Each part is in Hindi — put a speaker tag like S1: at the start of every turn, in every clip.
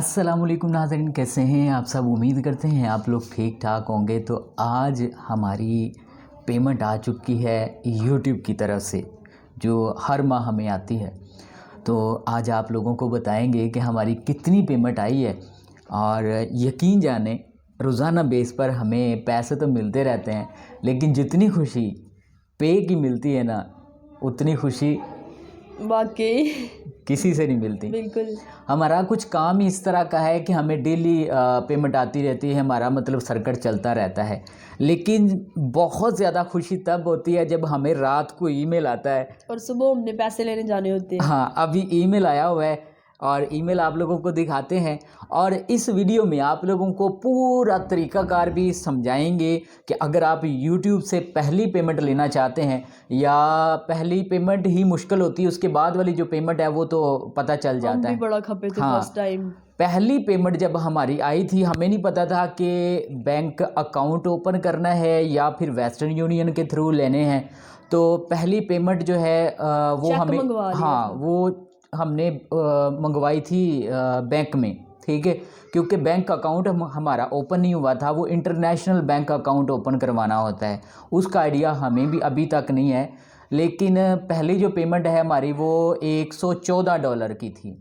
S1: अस्सलामुअलैकुम नाज़रीन, कैसे हैं आप सब। उम्मीद करते हैं आप लोग ठीक ठाक होंगे। तो आज हमारी पेमेंट आ चुकी है यूट्यूब की तरफ से, जो हर माह हमें आती है। तो आज आप लोगों को बताएंगे कि हमारी कितनी पेमेंट आई है। और यकीन जाने रोज़ाना बेस पर हमें पैसे तो मिलते रहते हैं, लेकिन जितनी खुशी पे की मिलती है ना, उतनी खुशी
S2: वाकई
S1: किसी से नहीं मिलती।
S2: बिल्कुल।
S1: हमारा कुछ काम ही इस तरह का है कि हमें डेली पेमेंट आती रहती है, हमारा मतलब सर्किट चलता रहता है। लेकिन बहुत ज़्यादा खुशी तब होती है जब हमें रात को ईमेल आता है
S2: और सुबह हमने पैसे लेने जाने होते हैं।
S1: हाँ, अभी ईमेल आया हुआ है और ईमेल आप लोगों को दिखाते हैं। और इस वीडियो में आप लोगों को पूरा तरीक़ाकार भी समझाएंगे कि अगर आप YouTube से पहली पेमेंट लेना चाहते हैं, या पहली पेमेंट ही मुश्किल होती है, उसके बाद वाली जो पेमेंट है वो तो पता चल जाता
S2: हम
S1: है।
S2: भी बड़ा खपे थे
S1: हाँ,
S2: फर्स्ट टाइम।
S1: पहली पेमेंट जब हमारी आई थी, हमें नहीं पता था कि बैंक अकाउंट ओपन करना है या फिर वेस्टर्न यूनियन के थ्रू लेने हैं। तो पहली पेमेंट जो है वो
S2: चेक
S1: हमें
S2: मंगवा लिया
S1: हाँ
S2: था।
S1: वो हमने मंगवाई थी बैंक में, ठीक है। क्योंकि बैंक अकाउंट हमारा ओपन नहीं हुआ था, वो इंटरनेशनल बैंक अकाउंट ओपन करवाना होता है। उसका आइडिया हमें भी अभी तक नहीं है। लेकिन पहली जो पेमेंट है हमारी वो $114 की थी।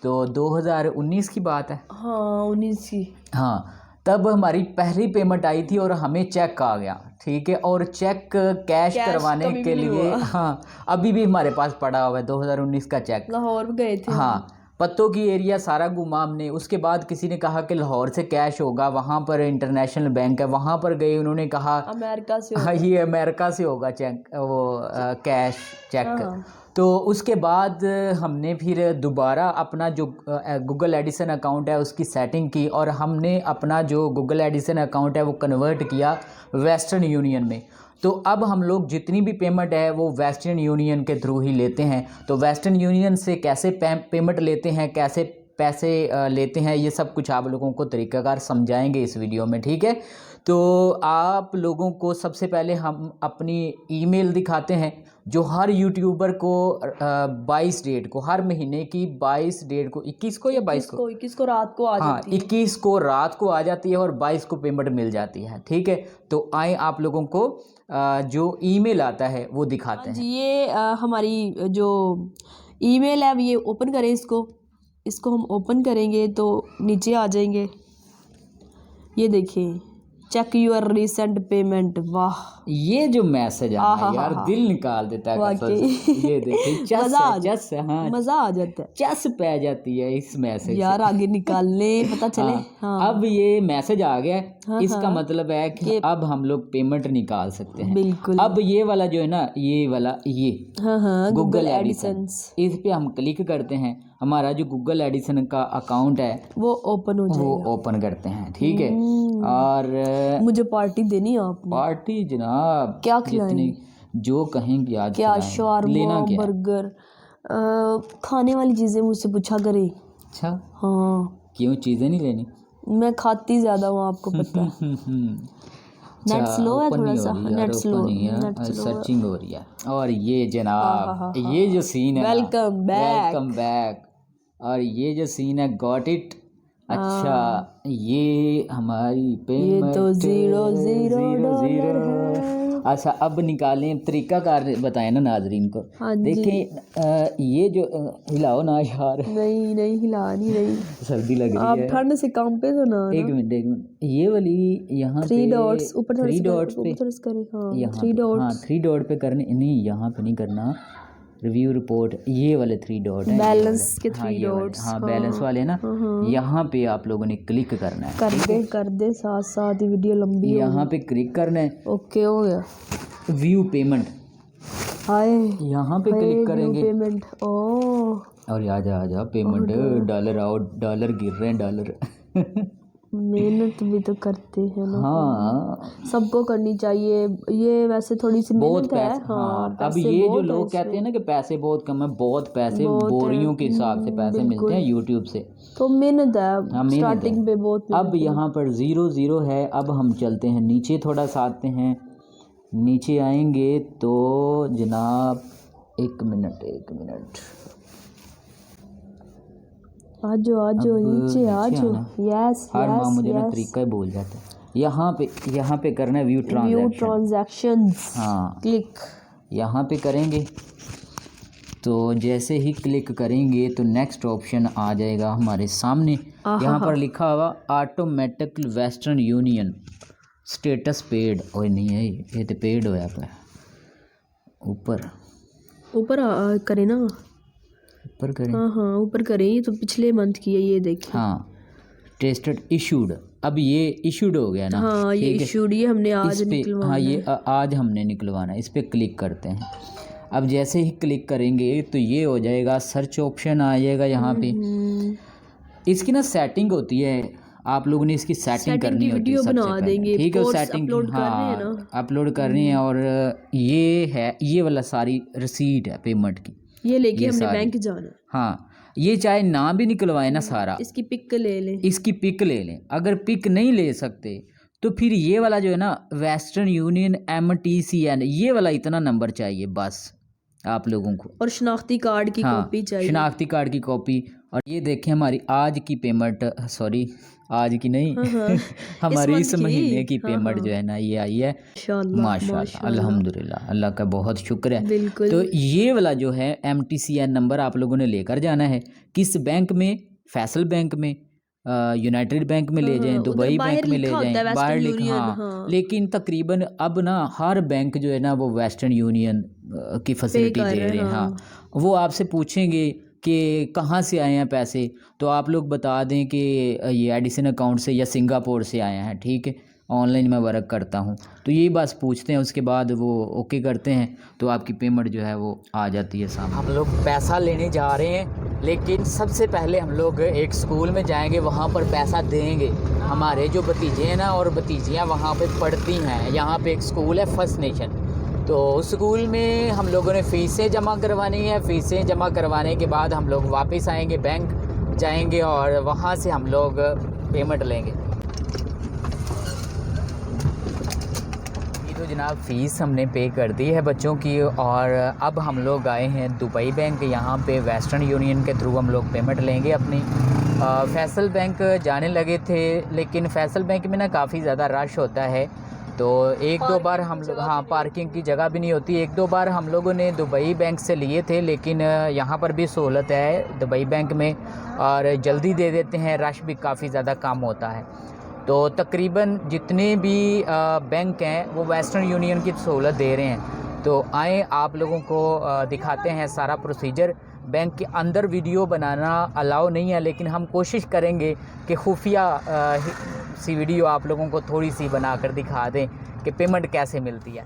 S1: तो 2019 की बात है।
S2: हाँ 19 की।
S1: हाँ, तब हमारी पहली पेमेंट आई थी और हमें चेक आ गया, ठीक है। और चेक कैश करवाने
S2: कभी
S1: के
S2: भी नहीं
S1: लिए
S2: हुआ।
S1: हाँ, अभी भी हमारे पास पड़ा हुआ है 2019 का चेक।
S2: लाहौर गए थे हम।
S1: हाँ, पत्तों की एरिया सारा घूमा हमने। उसके बाद किसी ने कहा कि लाहौर से कैश होगा, वहाँ पर इंटरनेशनल बैंक है, वहाँ पर गए, उन्होंने कहा
S2: अमेरिका से
S1: हाँ
S2: होगा।
S1: ये अमेरिका से होगा चेक, वो कैश चेक।
S2: हाँ।
S1: तो उसके बाद हमने फिर दोबारा अपना जो गूगल एडिसन अकाउंट है उसकी सेटिंग की, और हमने अपना जो गूगल एडिसन अकाउंट है वो कन्वर्ट किया वेस्टर्न यूनियन में। तो अब हम लोग जितनी भी पेमेंट है वो वेस्टर्न यूनियन के थ्रू ही लेते हैं। तो वेस्टर्न यूनियन से कैसे पेमेंट लेते हैं, कैसे पैसे लेते हैं, ये सब कुछ आप लोगों को तरीक़ाकार समझाएंगे इस वीडियो में, ठीक है। तो आप लोगों को सबसे पहले हम अपनी ईमेल दिखाते हैं, जो हर यूट्यूबर को 22 डेट को, हर महीने की 22 डेट को, 21 को या 22 को,
S2: 21 को रात को आ
S1: हाँ
S2: जाती है।
S1: 21 को रात को आ जाती है और 22 को पेमेंट मिल जाती है, ठीक है। तो आए आप लोगों को जो ईमेल आता है वो दिखाते
S2: हाँ
S1: हैं।
S2: जी, ये हमारी जो ईमेल है अब ये ओपन करें। इसको हम ओपन करेंगे तो नीचे आ जाएंगे। ये देखिए, चेक यूर रिसेंट पेमेंट। वाह,
S1: ये जो मैसेज है ना यार,
S2: हाँ
S1: दिल निकाल देता है कसम
S2: वाकई।
S1: से। ये देखिए चस
S2: मजा
S1: है, चस है, हाँ
S2: मजा आ जाता है
S1: चस पै जाती है इस मैसेज
S2: यार,
S1: से।
S2: आगे निकालने पता चले।
S1: हाँ,
S2: हाँ
S1: अब ये मैसेज आ गया है,
S2: हाँ
S1: इसका
S2: हाँ
S1: मतलब है कि अब हम लोग पेमेंट निकाल सकते हैं।
S2: बिल्कुल।
S1: अब ये वाला जो है ना, ये वाला ये
S2: हाँ हाँ
S1: गूगल
S2: गूगल
S1: एडिसन,
S2: एडिसन्स
S1: इस पे हम क्लिक करते हैं। हमारा जो गूगल एडिसन का अकाउंट है
S2: वो ओपन हो
S1: वो
S2: जाएगा।
S1: ओपन करते हैं, ठीक है। और
S2: मुझे पार्टी देनी है आपने।
S1: पार्टी जनाब,
S2: क्या
S1: जितनी
S2: खिलाएंगे?
S1: जो कहेंगे आज
S2: क्या
S1: खिलाएंगे।
S2: शावरमा,
S1: लेना क्या है?
S2: बर्गर, खाने वाली चीज़ें मुझसे पूछा करे।
S1: अच्छा,
S2: हाँ
S1: क्यों चीज़ें नहीं लेनी?
S2: मैं खाती ज़्यादा हूँ, आपको पता है। नेट स्लो है
S1: ओपन
S2: थोड़ा
S1: नहीं हो
S2: सा।
S1: रही यार,
S2: नेट स्लो,
S1: ओपन नहीं
S2: नेट
S1: है,
S2: स्लो है।
S1: सर्चिंग हो रही है। और ये
S2: हाँ हाँ
S1: जनाब,
S2: हाँ
S1: ये जो सीन है ना,
S2: वेलकम बैक।
S1: Welcome back. और ये जो सीन है, गॉट इट। अच्छा, ये हमारी
S2: ये
S1: पेमेंट
S2: तो 0 डॉलर है।
S1: अच्छा, अब निकालें, तरीक़ाकार बताएं ना नाजरीन को।
S2: हाँ जी।
S1: देखें ये जो हिलाओ ना यार,
S2: नहीं नहीं हिला नहीं रही।
S1: सर्दी लग रही
S2: आप
S1: है।
S2: ठंड से काम पे तो ना
S1: एक मिनट एक मिनट, ये वाली यहाँ
S2: 3
S1: पे
S2: डॉट्स ऊपर थोड़े
S1: 3
S2: से
S1: डॉट्स पे,
S2: ऊपर थोड़े से करें। हाँ
S1: यहाँ
S2: 3
S1: पे, हाँ
S2: डॉट्स।
S1: 3 डॉट पे करने, नहीं यहाँ पे नहीं करना। रिव्यू रिपोर्ट, ये वाले 3 डॉट हैं,
S2: बैलेंस के
S1: हाँ
S2: 3
S1: ये वाले,
S2: डॉट्स।
S1: हाँ बैलेंस वाले ना, यहाँ पे आप लोगों ने क्लिक करना है।
S2: कर दे साथ साथ ही वीडियो लंबी हो
S1: यहाँ पे क्लिक करना है,
S2: ओके हो गया।
S1: व्यू पेमेंट,
S2: हाय
S1: यहाँ पे क्लिक करेंगे
S2: पेमेंट। ओह
S1: और आ जा पेमेंट। डॉलर आओ, डॉलर गिर रहे हैं, डॉलर।
S2: मेहनत भी तो करते हैं ना।
S1: हाँ,
S2: सबको करनी चाहिए। ये वैसे थोड़ी सी
S1: बहुत
S2: मेहनत है।
S1: पैसे,
S2: हाँ
S1: अब
S2: पैसे
S1: ये जो
S2: बहुत
S1: लोग कहते हैं ना कि पैसे बहुत कम है, बहुत पैसे
S2: बहुत है।
S1: बोरियों के हिसाब से पैसे मिलते हैं यूट्यूब से।
S2: तो मेहनत है,
S1: हाँ मेहनत
S2: स्टार्टिंग
S1: है।
S2: पे बहुत
S1: अब यहाँ पर 0 है। अब हम चलते हैं नीचे, थोड़ा सा आते हैं, नीचे आएंगे तो जनाब एक मिनट,
S2: आजो आजो
S1: अब
S2: नीचे
S1: नीचे
S2: आजो।
S1: आना।
S2: यस
S1: हर माँ
S2: यस
S1: मुझे ना
S2: यस।
S1: तरीका ही भूल जाता है। यहाँ पे करना है व्यू
S2: व्यू
S1: ट्रांजैक्शन।
S2: ट्रांजैक्शंस।
S1: हाँ,
S2: क्लिक।
S1: यहाँ पे करेंगे तो जैसे ही क्लिक करेंगे तो नेक्स्ट ऑप्शन आ जाएगा हमारे सामने। यहाँ पर लिखा हुआ automatic western union status paid. ओए नहीं है ये तो पेड होया पे ऊपर
S2: ऊपर करें ना।
S1: ऊपर करें।
S2: हाँ हाँ ऊपर करें, ये तो पिछले मंथ की है, ये देखिए।
S1: हाँ टेस्टेड इशूड, अब ये इशूड हो गया ना।
S2: हाँ ये
S1: ठीक है,
S2: इशूड, ये हमने आज
S1: इस पे
S2: निकलवाना
S1: हाँ ये
S2: है।
S1: आज हमने निकलवाना है। इस पे क्लिक करते हैं। अब जैसे ही क्लिक करेंगे तो ये हो जाएगा, सर्च ऑप्शन आ जाएगा यहाँ पे। इसकी ना सेटिंग होती है, आप लोगों ने इसकी सेटिंग करनी होती है सबसे पहले। ठीक है, सेटिंग हाँ अपलोड कर रही हैं। और ये है, ये वाला सारी रसीद है पेमेंट की,
S2: ये लेके
S1: ये
S2: हमने
S1: सारी।
S2: बैंक जाना।
S1: हाँ ये चाहे ना भी निकलवाए ना सारा,
S2: इसकी पिक ले लें।
S1: इसकी पिक ले लें। अगर पिक नहीं ले सकते तो फिर ये वाला जो है ना वेस्टर्न यूनियन MTCN, ये वाला इतना नंबर चाहिए बस आप लोगों को।
S2: और शनाख्ती कार्ड की
S1: हाँ,
S2: कॉपी चाहिए।
S1: शनाख्ती कार्ड की कॉपी। और ये देखें हमारी आज की पेमेंट, सॉरी आज की नहीं हमारी इस महीने की पेमेंट जो है ना ये आई है। माशाल्लाह अल्हम्दुलिल्लाह, अल्लाह का बहुत शुक्र है।
S2: बिल्कुल।
S1: तो ये वाला जो है MTCN नंबर आप लोगों ने लेकर जाना है। किस बैंक में? फैसल बैंक में, यूनाइटेड बैंक में ले जाएं, दुबई बैंक में ले जाएं, बाहर लिखा। हाँ लेकिन तकरीबन अब ना हर बैंक जो है ना वो वेस्टर्न यूनियन की फैसिलिटी दे रहे हैं। हाँ वो आपसे पूछेंगे कि कहाँ से आए हैं पैसे, तो आप लोग बता दें कि ये एडिसन अकाउंट से या सिंगापुर से आए हैं। ठीक है, ऑनलाइन मैं वर्क करता हूँ, तो ये बस पूछते हैं, उसके बाद वो ओके करते हैं तो आपकी पेमेंट जो है वो आ जाती है सामने। हम लोग पैसा लेने जा रहे हैं, लेकिन सबसे पहले हम लोग एक स्कूल में जाएंगे, वहाँ पर पैसा देंगे। हमारे जो भतीजे हैं ना और भतीजियाँ वहाँ पे पढ़ती हैं, यहाँ पे एक स्कूल है फर्स्ट नेशन, तो उस स्कूल में हम लोगों ने फ़ीसें जमा करवानी है। फ़ीसें जमा करवाने के बाद हम लोग वापस आएंगे, बैंक जाएंगे और वहाँ से हम लोग पेमेंट लेंगे। तो जनाब फ़ीस हमने पे कर दी है बच्चों की, और अब हम लोग आए हैं दुबई बैंक। यहाँ पे वेस्टर्न यूनियन के थ्रू हम लोग पेमेंट लेंगे अपनी। फैसल बैंक जाने लगे थे, लेकिन फैसल बैंक में ना काफ़ी ज़्यादा रश होता है, तो एक दो बार हम लोग, हाँ पार्किंग की जगह भी नहीं होती। एक दो बार हम लोगों ने दुबई बैंक से लिए थे, लेकिन यहाँ पर भी सहूलत है दुबई बैंक में, और जल्दी दे देते हैं, रश भी काफ़ी ज़्यादा कम होता है। तो तकरीबन जितने भी बैंक हैं वो वेस्टर्न यूनियन की सहूलत दे रहे हैं। तो आए आप लोगों को दिखाते हैं सारा प्रोसीजर। बैंक के अंदर वीडियो बनाना अलाउ नहीं है, लेकिन हम कोशिश करेंगे कि खुफिया सी वीडियो आप लोगों को थोड़ी सी बनाकर दिखा दें कि पेमेंट कैसे मिलती है।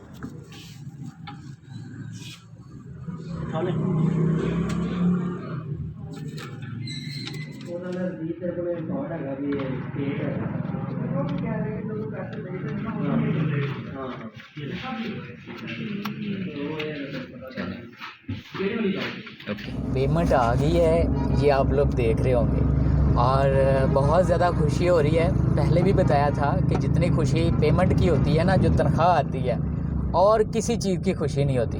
S1: पेमेंट आ गई है, ये आप लोग देख रहे होंगे, और बहुत ज़्यादा खुशी हो रही है। पहले भी बताया था कि जितनी खुशी पेमेंट की होती है ना, जो तनख्वाह आती है, और किसी चीज़ की खुशी नहीं होती।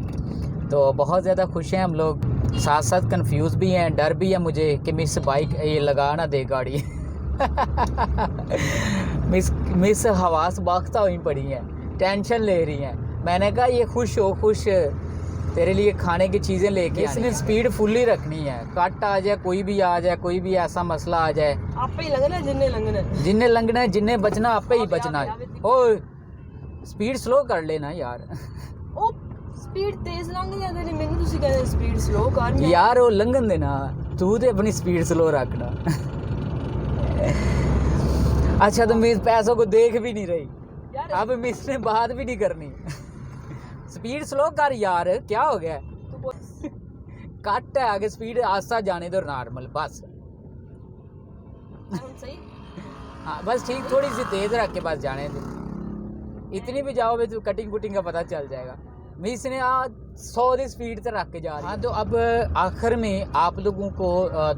S1: तो बहुत ज़्यादा खुश हैं हम लोग, साथ साथ कंफ्यूज भी हैं, डर भी है मुझे कि मिस बाइक ये लगा ना दे गाड़ी मिस हवास बाख्ता हुई पड़ी हैं, टेंशन ले रही हैं। मैंने कहा ये खुश हो, खुश तेरे लिए खाने की चीज़ें लेके इसने स्पीड फुल ही रखनी है, कट आ जाए, कोई भी आ जाए, कोई भी ऐसा मसला आ जाए,
S2: आपे ही लगना जिन्ने
S1: लंघना है, जिन्ने बचना आपे ही बचना है। ओ स्पीड स्लो कर लेना यार।
S2: ओ स्पीड तेज लंघ जाते ने, मैंने ਤੁਸੀਂ ਕਹਿੰਦੇ स्पीड स्लो कर
S1: यार वो लंघन देना, तू तो अपनी स्पीड स्लो रखना। अच्छा तो मिस पैसों को देख भी नहीं रही, अब मिस ने बात भी नहीं करनी। स्पीड स्लो कर यार, क्या हो गया? कट है आगे, स्पीड आस्ता जाने दो, नॉर्मल बस।
S2: सही
S1: हाँ बस ठीक, थोड़ी सी तेज रख के बस जाने दो, इतनी भी जाओ तो कटिंग कुटिंग का पता चल जाएगा। मिस ने 100 की स्पीड से रख के जा रही है। हाँ तो अब आखिर में आप लोगों को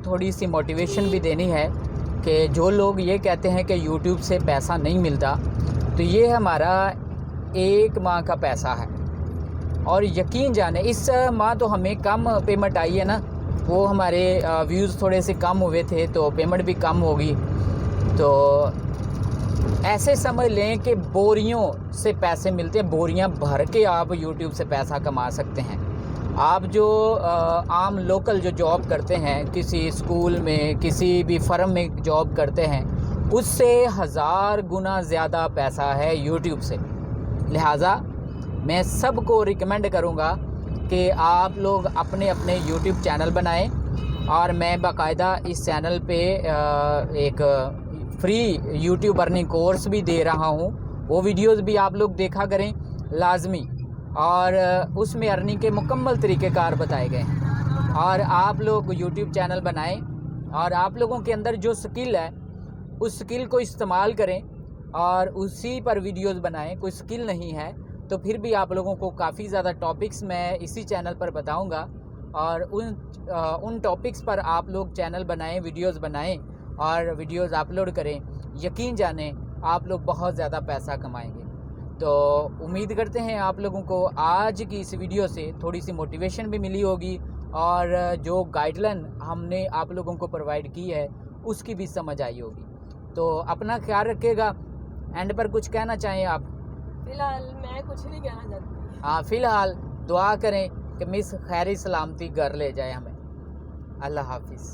S1: थोड़ी सी मोटिवेशन भी देनी है कि जो लोग ये कहते हैं कि YouTube से पैसा नहीं मिलता, तो ये हमारा 1 माह का पैसा है, और यकीन जाने इस माह तो हमें कम पेमेंट आई है ना, वो हमारे व्यूज़ थोड़े से कम हुए थे तो पेमेंट भी कम होगी। तो ऐसे समझ लें कि बोरियों से पैसे मिलते हैं, बोरियां भर के आप यूट्यूब से पैसा कमा सकते हैं। आप जो आम लोकल जो जॉब करते हैं, किसी स्कूल में, किसी भी फर्म में जॉब करते हैं, उससे 1000 गुना ज़्यादा पैसा है यूट्यूब से। लिहाजा मैं सबको रिकमेंड करूँगा कि आप लोग अपने अपने यूट्यूब चैनल बनाएं, और मैं बाकायदा इस चैनल पे एक फ्री यूट्यूब अर्निंग कोर्स भी दे रहा हूँ। वो वीडियोस भी आप लोग देखा करें लाजमी, और उसमें अर्निंग के मुकम्मल तरीक़ेकार बताए गए हैं। और आप लोग यूट्यूब चैनल बनाएं, और आप लोगों के अंदर जो स्किल है उस स्किल को इस्तेमाल करें और उसी पर वीडियोस बनाएं। कोई स्किल नहीं है तो फिर भी आप लोगों को काफ़ी ज़्यादा टॉपिक्स मैं इसी चैनल पर बताऊंगा, और उन टॉपिक्स पर आप लोग चैनल बनाएं, वीडियोस बनाएं और वीडियोस अपलोड करें। यकीन जाने आप लोग बहुत ज़्यादा पैसा कमाएंगे। तो उम्मीद करते हैं आप लोगों को आज की इस वीडियो से थोड़ी सी मोटिवेशन भी मिली होगी, और जो गाइडलाइन हमने आप लोगों को प्रोवाइड की है उसकी भी समझ आई होगी। तो अपना ख्याल रखिएगा। एंड पर कुछ कहना चाहें आप?
S2: फिलहाल मैं कुछ नहीं कहना चाहती।
S1: हाँ, फ़िलहाल दुआ करें कि मिस खैरी सलामती घर ले जाए हमें। अल्लाह हाफिज़।